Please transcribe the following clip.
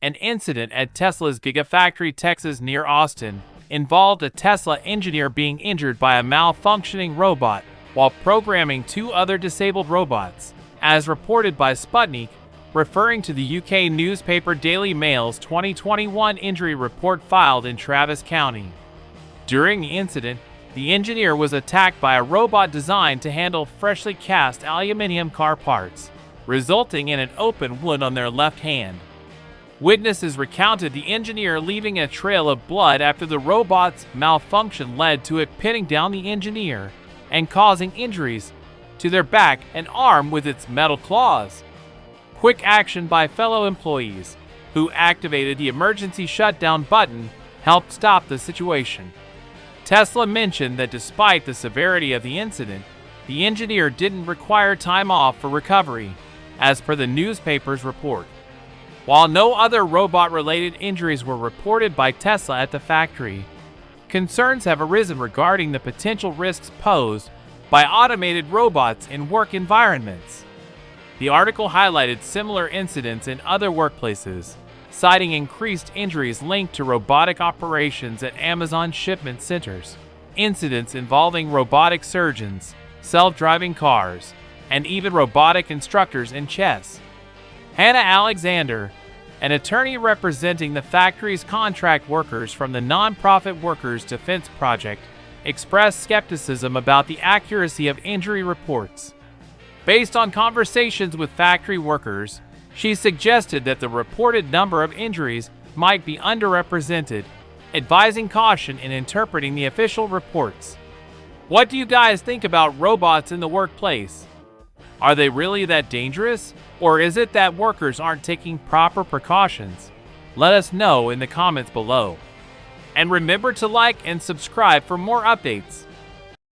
An incident at Tesla's Gigafactory, Texas near Austin, involved a Tesla engineer being injured by a malfunctioning robot while programming two other disabled robots, as reported by Sputnik, referring to the UK newspaper Daily Mail's 2021 injury report filed in Travis County. During the incident, the engineer was attacked by a robot designed to handle freshly cast aluminium car parts, resulting in an open wound on their left hand. Witnesses recounted the engineer leaving a trail of blood after the robot's malfunction led to it pinning down the engineer and causing injuries to their back and arm with its metal claws. Quick action by fellow employees, who activated the emergency shutdown button, helped stop the situation. Tesla mentioned that despite the severity of the incident, the engineer didn't require time off for recovery, as per the newspaper's report. While no other robot-related injuries were reported by Tesla at the factory, concerns have arisen regarding the potential risks posed by automated robots in work environments. The article highlighted similar incidents in other workplaces, citing increased injuries linked to robotic operations at Amazon shipment centers, incidents involving robotic surgeons, self-driving cars, and even robotic instructors in chess. Hannah Alexander, an attorney representing the factory's contract workers from the nonprofit Workers' Defense Project, expressed skepticism about the accuracy of injury reports. Based on conversations with factory workers, she suggested that the reported number of injuries might be underrepresented, advising caution in interpreting the official reports. What do you guys think about robots in the workplace? Are they really that dangerous, or is it that workers aren't taking proper precautions? Let us know in the comments below. And remember to like and subscribe for more updates.